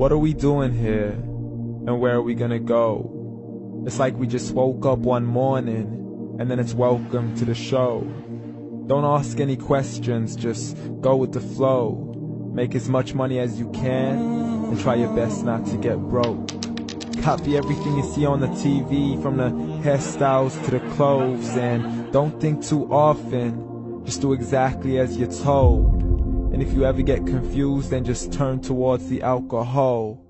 What are we doing here? And where are we gonna go? It's like we just woke up one morning, and then it's welcome to the show. Don't ask any questions, just go with the flow. Make as much money as you can, and try your best not to get broke. Copy everything you see on the TV, from the hairstyles to the clothes, and don't think too often, just do exactly as you're told. And if you ever get confused, then just turn towards the alcohol.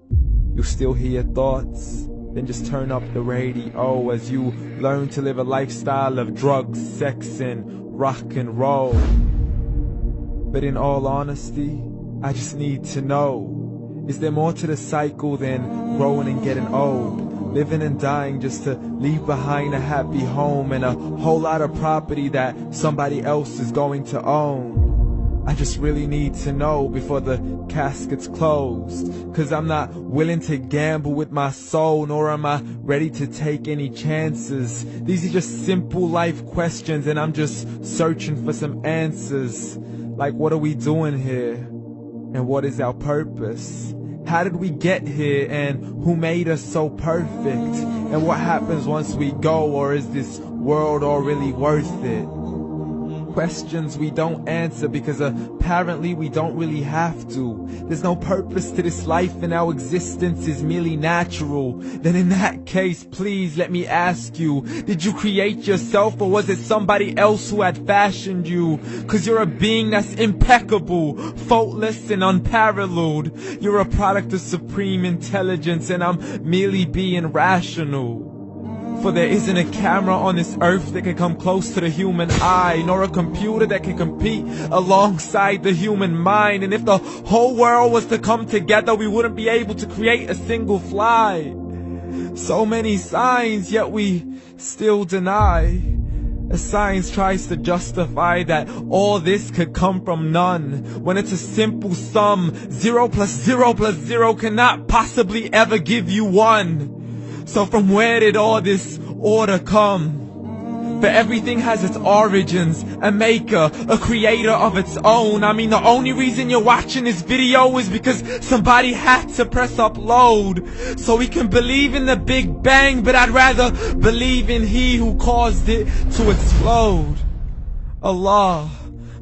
You'll still hear your thoughts, then just turn up the radio as you learn to live a lifestyle of drugs, sex, and rock and roll. But in all honesty, I just need to know, is there more to the cycle than growing and getting old? Living and dying just to leave behind a happy home and a whole lot of property that somebody else is going to own. I just really need to know before the casket's closed, 'cause I'm not willing to gamble with my soul, nor am I ready to take any chances. These are just simple life questions, and I'm just searching for some answers. Like, what are we doing here? And what is our purpose? How did we get here, and who made us so perfect? And what happens once we go, or is this world all really worth it? Questions we don't answer because apparently we don't really have to. There's no purpose to this life and our existence is merely natural. Then in that case, please let me ask you, did you create yourself, or was it somebody else who had fashioned you? 'Cause you're a being that's impeccable, faultless and unparalleled. You're a product of supreme intelligence, and I'm merely being rational. For there isn't a camera on this earth that can come close to the human eye, nor a computer that can compete alongside the human mind. And if the whole world was to come together, we wouldn't be able to create a single fly. So many signs, yet we still deny. As science tries to justify that all this could come from none, when it's a simple sum. 0 plus 0 plus 0 cannot possibly ever give you 1. So from where did all this order come? For everything has its origins, a maker, a creator of its own. I mean, the only reason you're watching this video is because somebody had to press upload. So we can believe in the Big Bang, but I'd rather believe in He who caused it to explode. Allah,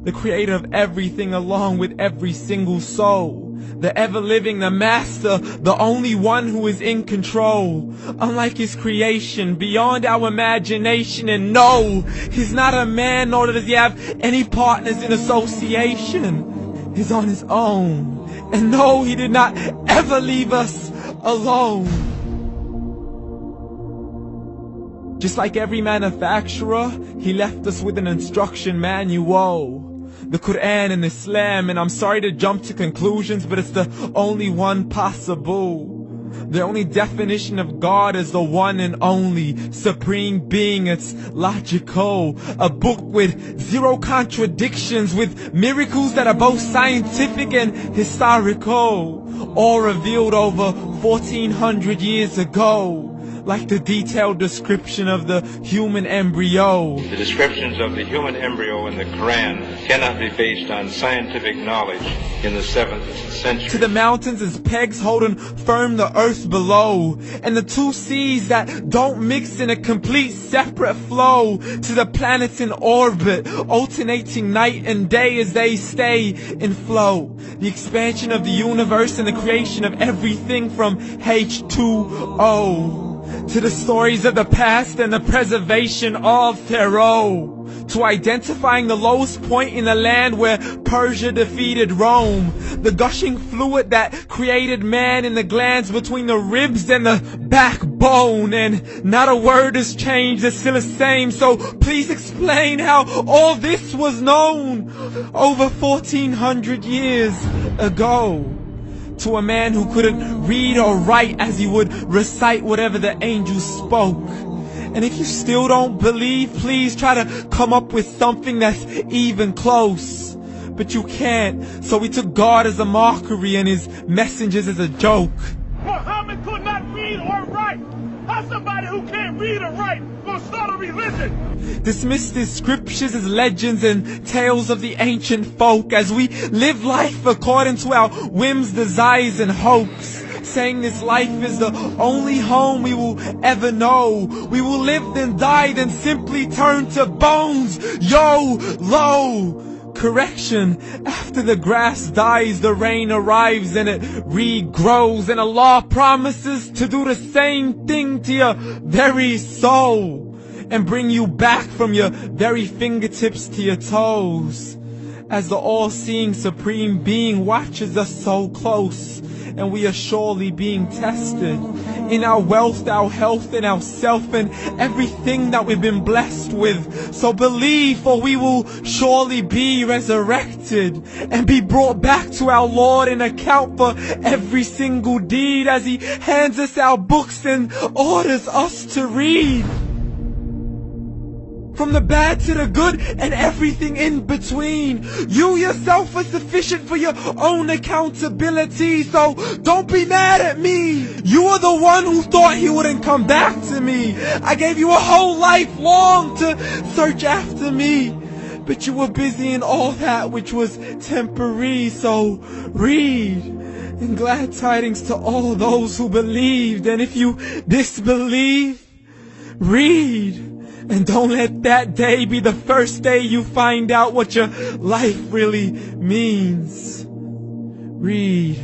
the creator of everything, along with every single soul. The ever-living, the master, the only one who is in control. Unlike his creation, beyond our imagination. And no, he's not a man, nor does he have any partners in association. He's on his own. And no, he did not ever leave us alone. Just like every manufacturer, he left us with an instruction manual. The Quran and Islam, and I'm sorry to jump to conclusions, but it's the only one possible. The only definition of God is the one and only supreme being. It's logical, a book with 0 contradictions, with miracles that are both scientific and historical, all revealed over 1400 years ago. Like the detailed description of the human embryo. The descriptions of the human embryo in the Quran cannot be based on scientific knowledge in the 7th century. To the mountains as pegs holding firm the earth below, and the 2 seas that don't mix in a complete separate flow. To the planets in orbit, alternating night and day as they stay in flow. The expansion of the universe and the creation of everything from H2O. To the stories of the past and the preservation of Pharaoh. To identifying the lowest point in the land where Persia defeated Rome. The gushing fluid that created man in the glands between the ribs and the backbone. And not a word has changed, it's still the same. So please explain how all this was known over 1400 years ago. To a man who couldn't read or write, as he would recite whatever the angels spoke. And if you still don't believe, please try to come up with something that's even close. But you can't, so we took God as a mockery and his messengers as a joke. Muhammad could not read or write. How's somebody who can't read or write gonna start a religion? Dismissed his scriptures as legends and tales of the ancient folk, as we live life according to our whims, desires, and hopes. saying this life is the only home we will ever know. We will live then die, then simply turn to bones. YOLO! Correction, after the grass dies, the rain arrives and it regrows, and Allah promises to do the same thing to your very soul and bring you back from your very fingertips to your toes, as the all-seeing supreme being watches us so close, and we are surely being tested in our wealth, our health, and our self, and everything that we've been blessed with. So believe, for we will surely be resurrected and be brought back to our Lord and account for every single deed, as He hands us our books and orders us to read. From the bad to the good and everything in between. You yourself are sufficient for your own accountability, so don't be mad at me. You are the one who thought He wouldn't come back to me. I gave you a whole life long to search after me, but you were busy in all that which was temporary. So read, and glad tidings to all those who believed. And if you disbelieve, read. And don't let that day be the first day you find out what your life really means. Read.